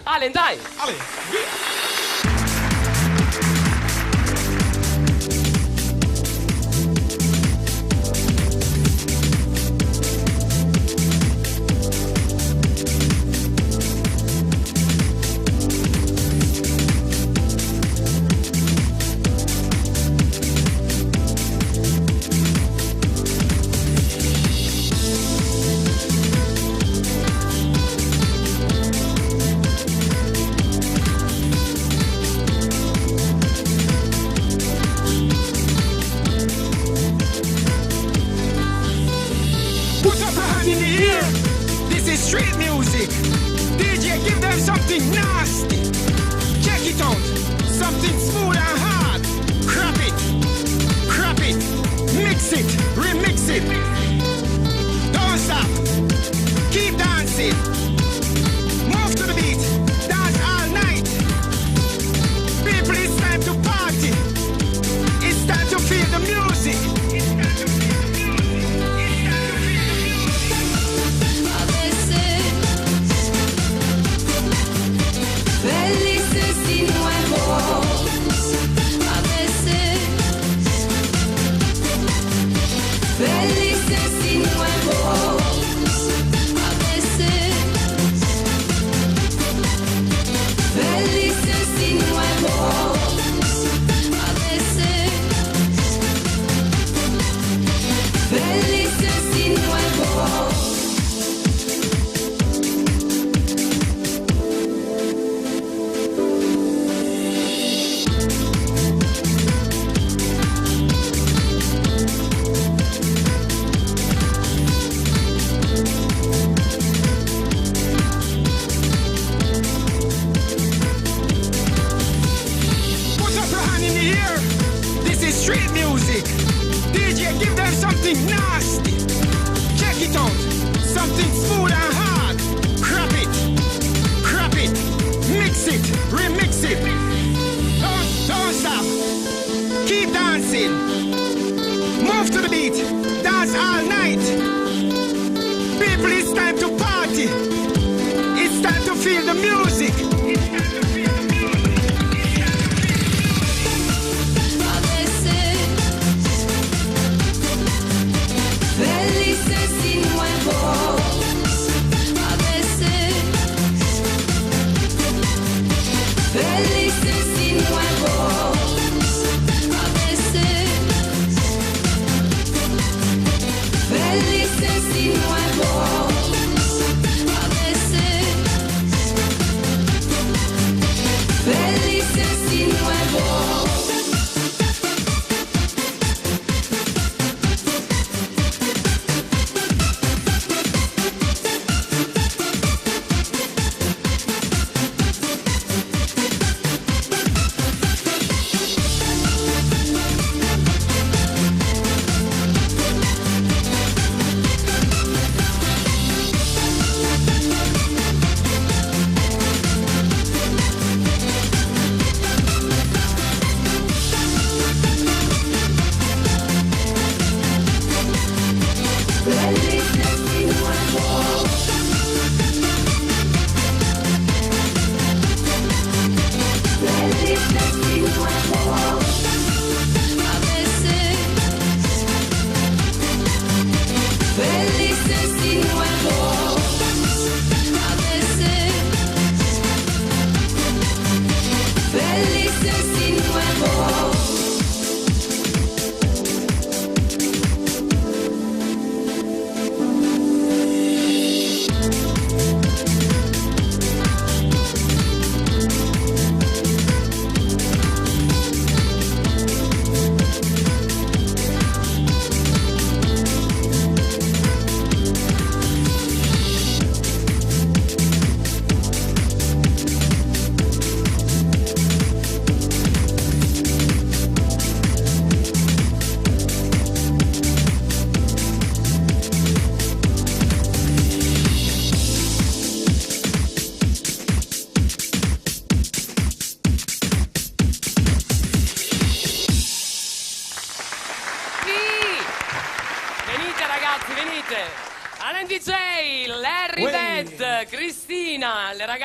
Alain, dai! Alain, via! Street music. DJ, give them something nasty. Check it out. Something smooth and hard. Crap it, mix it, remix it. Don't stop. Keep dancing. Move to the beat. Dance all night. People, it's time to party. It's time to feel the music. Felicest y nuevos, a veces. Felicest y nuevos, a veces. Felicest y nuevos, a veces. Felicest y nuevos. Street music. DJ, give them something nasty. Check it out. Something smooth and hard. Crap it, mix it, remix it. Don't stop. Keep dancing. Move to the beat. Dance all night. People, it's time to party. It's time to feel the music. Felicest y nuevos, a veces. Felicest y nuevos, a veces. Felicest y nuevos, a veces. Felicest y nuevos. Venite! Alain Deejay, Larry Bed, Cristina, le ragazze.